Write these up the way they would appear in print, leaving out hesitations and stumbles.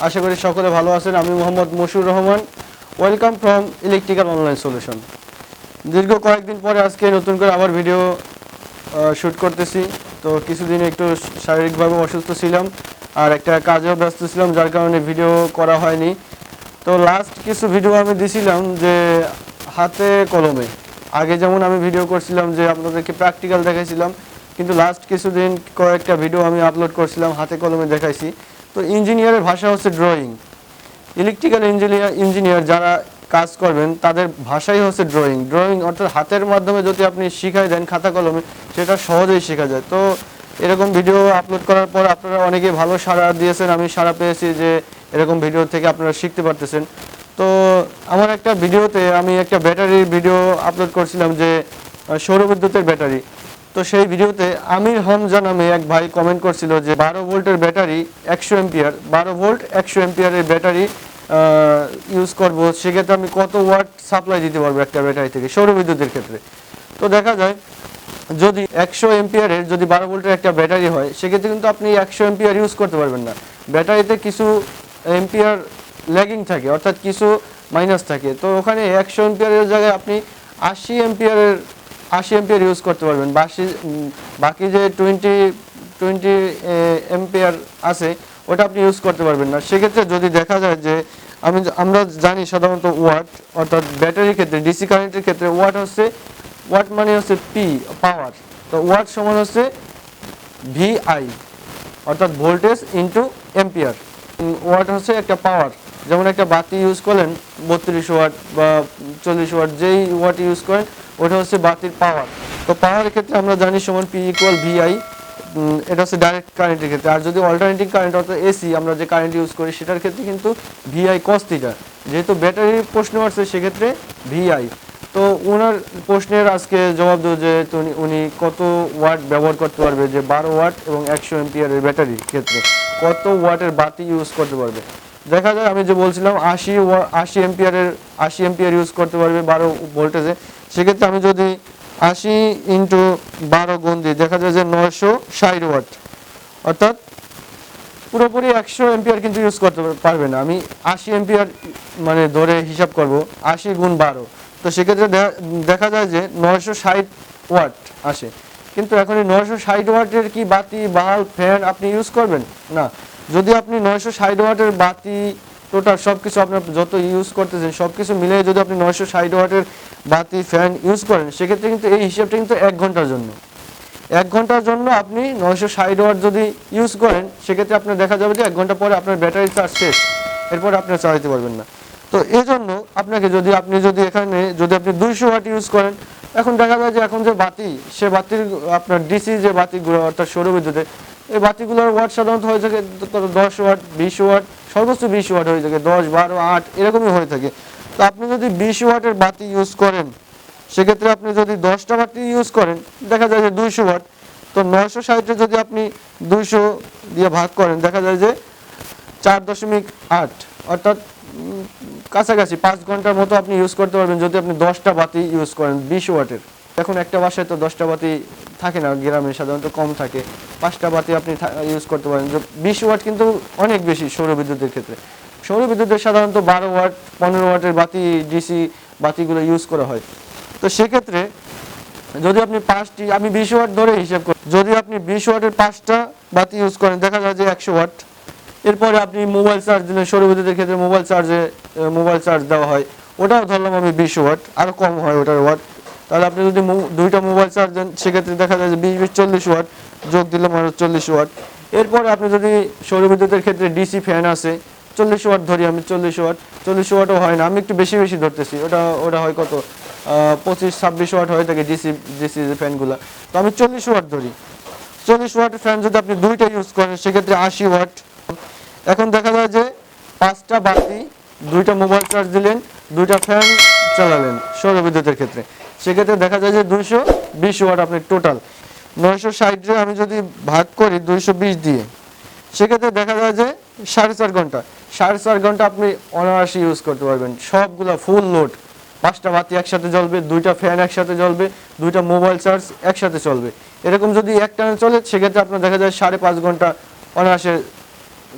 আশা করি সকলে ভালো আছেন। আমি Mohammad Moshiur Rahman, welcome from electrical online solution. দীর্ঘ কয়েকদিন পরে আজকে নতুন করে আবার ভিডিও শ্যুট করতেছি। তো কিছুদিন একটু শারীরিকভাবে অসুস্থ ছিলাম আর একটা কাজেও ব্যস্ত ছিলাম, যার কারণে ভিডিও করা হয়নি। তো লাস্ট কিছু ভিডিও আমি দিছিলাম যে হাতে কলমে, আগে যেমন আমি ভিডিও করছিলাম যে আপনাদেরকে প্র্যাকটিক্যাল দেখাইছিলাম, কিন্তু লাস্ট কিছুদিন কয়েকটা ভিডিও আমি আপলোড করছিলাম হাতে কলমে দেখাইছি। তো ইঞ্জিনিয়ারের ভাষা হচ্ছে ড্রয়িং। ইলেকট্রিক্যাল ইঞ্জিনিয়ার যারা কাজ করবেন তাদের ভাষাই হচ্ছে ড্রয়িং অর্থাৎ হাতের মাধ্যমে যদি আপনি শিখাই দেন খাতা কলমে, সেটা সহজেই শেখা যায়। তো এরকম ভিডিও আপলোড করার পর আপনারা অনেকেই ভালো সাড়া দিয়েছেন, আমি সাড়া পেয়েছি যে এরকম ভিডিও থেকে আপনারা শিখতে পারতেছেন। তো আমার একটা ভিডিওতে আমি একটা ব্যাটারির ভিডিও আপলোড করছিলাম যে সৌরবিদ্যুতের ব্যাটারি। তো সেই ভিডিওতে আমির হামজা নামে এক ভাই কমেন্ট করছিল যে 12 ভোল্টের ব্যাটারি 100 এম্পিয়ার, 12 ভোল্ট 100 এম্পিয়ারের ব্যাটারি ইউজ করব, সেক্ষেত্রে আমি কত ওয়াট সাপ্লাই দিতে পারবো একটা ব্যাটারি থেকে সৌরবিদ্যুতের ক্ষেত্রে। তো দেখা যায় যদি 100 এম্পিয়ারের যদি 12 ভোল্টের একটা ব্যাটারি হয়, সেক্ষেত্রে কিন্তু আপনি 100 এম্পিয়ার ইউজ করতে পারবেন না। ব্যাটারিতে কিছু এম্পিয়ার ল্যাগিং থাকে, অর্থাৎ কিছু মাইনাস থাকে। তো ওখানে 100 এম্পিয়ারের জায়গায় আপনি 80 এম্পিয়ার ইউজ করতে পারবেন। বাকি যে 20 এম্পিয়ার আছে ওটা আপনি ইউজ করতে পারবেন না। সেক্ষেত্রে যদি দেখা যায় যে আমরা জানি সাধারণত ওয়াট, অর্থাৎ ব্যাটারির ক্ষেত্রে ডিসি কারেন্টের ক্ষেত্রে ওয়াট মানে হচ্ছে পি, পাওয়ার। তো ওয়াট সমান হচ্ছে ভিআই, অর্থাৎ ভোল্টেজ ইন্টু এম্পিয়ার। ওয়াট হচ্ছে একটা পাওয়ার। যেমন একটা বাতি ইউজ করলেন 32 ওয়াট বা 40 ওয়াট, যেই ওয়াট ইউজ করেন ওটা হচ্ছে বাতির পাওয়ার। তো পাওয়ারের ক্ষেত্রে আমরা জানি সমান পি ইকুয়াল ভিআই, এটা হচ্ছে ডাইরেক্ট কারেন্টের ক্ষেত্রে। আর যদি অল্টারনেটিং কারেন্ট অর্থাৎ এসি আমরা যে কারেন্ট ইউজ করি সেটার ক্ষেত্রে কিন্তু ভিআই কস থিটা। যেহেতু ব্যাটারির প্রশ্ন আসছে সেক্ষেত্রে ভিআই। তো ওনার প্রশ্নের আজকে জবাব দেবো যে উনি কত ওয়াট ব্যবহার করতে পারবে, যে 12 ওয়াট এবং 100 এম্পিয়ারের ব্যাটারির ক্ষেত্রে কত ওয়াটের বাতি ইউজ করতে পারবে। দেখা যায় আমি যে বলছিলাম 80 এম্পিয়ার ইউজ করতে পারবে 12 ভোল্টেজে। সেক্ষেত্রে আমি যদি 80 ইন্টু 12 গুণ দিই, দেখা যায় যে 960 ওয়াট, অর্থাৎ পুরোপুরি 100 এম্পিয়ার কিন্তু ইউজ করতে পারবে না। আমি 80 এম্পিয়ার মানে ধরে হিসাব করব, 80 গুণ 12। তো সেক্ষেত্রে দেখা যায় যে 960 ওয়াট আসে। কিন্তু এখন এই 960 ওয়াটের কি বাতি, বাল্ব, ফ্যান আপনি ইউজ করবেন না। যদি আপনি 960 ওয়াটের বাতি টোটাল সব কিছু আপনার যত ইউজ করতেছেন সব কিছু মিলিয়ে যদি আপনি 960 ওয়াটের বাতি, ফ্যান ইউজ করেন, সেক্ষেত্রে কিন্তু এই হিসাবটা কিন্তু 1 ঘন্টার জন্য। 1 ঘন্টার জন্য আপনি 960 ওয়াট যদি ইউজ করেন, সেক্ষেত্রে আপনার দেখা যাবে যে 1 ঘন্টা পরে আপনার ব্যাটারি চার্জ শেষ, এরপরে আপনার চালাতে পারবেন না। তো এই জন্য আপনাকে যদি আপনি এখানে যদি আপনি 200 ওয়াট ইউজ করেন, এখন দেখা যায় যে এখন যে বাতি, সে বাতির আপনার ডিসি যে বাতিগুলো অর্থাৎ সৌরবিদ্যুতে, এই বাতিগুলোর ওয়াট সাধারণত হয়ে থাকে 10 ওয়াট, 20 ওয়াট, সর্বোচ্চ 20 ওয়াট হয়ে থাকে, 10, 12, 8 এরকমই হয়ে থাকে। তো আপনি যদি 20 ওয়াটের বাতি ইউজ করেন, সেক্ষেত্রে আপনি যদি 10টা বাতি ইউজ করেন, দেখা যায় যে 200 ওয়াট। তো 960 যদি আপনি 200 দিয়ে ভাগ করেন, দেখা যায় যে 4.8, অর্থাৎ কাছাকাছি 5 ঘন্টার মতো আপনি ইউজ করতে পারবেন যদি আপনি 10টা বাতি ইউজ করেন 20 ওয়াটের। এখন একটা বাসায় তো 10টা বাতি থাকে না, গ্রামে সাধারণত কম থাকে, 5টা বাতি আপনি ইউজ করতে পারেন। 20 ওয়াট কিন্তু অনেক বেশি সৌরবিদ্যুতের ক্ষেত্রে। সৌরবিদ্যুতের সাধারণত 12 ওয়াট, 15 ওয়াটের বাতি, ডিসি বাতিগুলো ইউজ করা হয়। তো সেক্ষেত্রে যদি আপনি 5টি, আমি 20 ওয়াট ধরে হিসাব করি, যদি আপনি 20 ওয়াটের 5টা বাতি ইউজ করেন, দেখা যায় যে 100 ওয়াট। এরপরে আপনি মোবাইল চার্জ দিলেন, সৌরবিদ্যুতের ক্ষেত্রে মোবাইল চার্জ দেওয়া হয়, ওটাও ধরলাম আমি 20 ওয়াট, আরও কম হয় ওটার ওয়াট। তাহলে আপনি যদি 2টা মোবাইল চার্জ দেন, সেক্ষেত্রে দেখা যায় যে 20, 40 ওয়াট, যোগ দিলাম আরও 40 ওয়াট। এরপরে আপনি যদি সৌরবিদ্যুতের ক্ষেত্রে ডিসি ফ্যান আছে, 40 ওয়াট ধরি আমি, 40 ওয়াটও হয় না, আমি একটু বেশি ধরতেছি, ওটা হয় কত 25-26 ওয়াট হয়ে থাকে ডিসি যে ফ্যানগুলো। তো আমি 40 ওয়াট ধরি। 40 ওয়াটের ফ্যান যদি আপনি 2টা ইউজ করেন, সেক্ষেত্রে 80 ওয়াট। এখন দেখা যায় যে 5টা বাতি, 2টা মোবাইল চার্জ দিলেন, 2টা ফ্যান চালালেন সৌরবিদ্যুতের ক্ষেত্রে, সেক্ষেত্রে দেখা যায় যে 220 ওয়াট আপনি টোটাল। 960 আমি যদি ভাগ করি 220 দিয়ে, সেক্ষেত্রে দেখা যায় যে 4.5 ঘন্টা। 4.5 ঘন্টা আপনি অনায়াসে ইউজ করতে পারবেন, সবগুলো ফুল লোড। 5টা বাতি একসাথে জ্বলবে, 2টা ফ্যান একসাথে জ্বলবে, 2টা মোবাইল চার্জ একসাথে চলবে। এরকম যদি একটানা চলে, সেক্ষেত্রে আপনার দেখা যায় 5.5 ঘন্টা অনায়াসে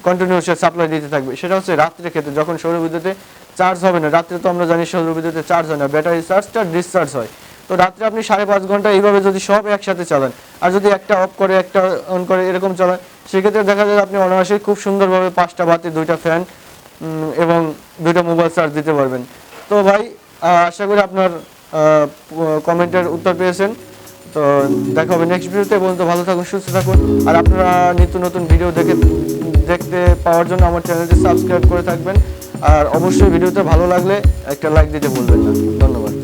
কন্টিনিউয়াস সাপ্লাই দিতে থাকবে। সেটা হচ্ছে রাত্রে ক্ষেত্রে যখন সৌর বিদ্যুতে চার্জ হবে না, রাত্রে তো আমরা জানি সৌর বিদ্যুতে চার্জ হয় না, ব্যাটারি চার্জটা ডিসচার্জ হয়। তো রাত্রে আপনি 5.5 ঘন্টা এইভাবে যদি সব একসাথে চালান, আর যদি একটা অফ করে একটা অন করে এরকম চালান, সেক্ষেত্রে দেখা যায় আপনি অনায়াসে খুব সুন্দরভাবে 5টা বাতি, 2টা ফ্যান এবং 2টা মোবাইল চার্জ দিতে পারবেন। তো ভাই আশা করি আপনার কমেন্টের উত্তর পেয়েছেন। তো দেখা হবে নেক্সট ভিডিওতে। পর্যন্ত ভালো থাকুন, সুস্থ থাকুন। আর আপনারা নিত্য নতুন ভিডিও দেখতে পাওয়ার জন্য আমার চ্যানেলটি সাবস্ক্রাইব করে থাকবেন। আর অবশ্যই ভিডিওতে ভালো লাগলে একটা লাইক দিতে ভুলবেন না। ধন্যবাদ।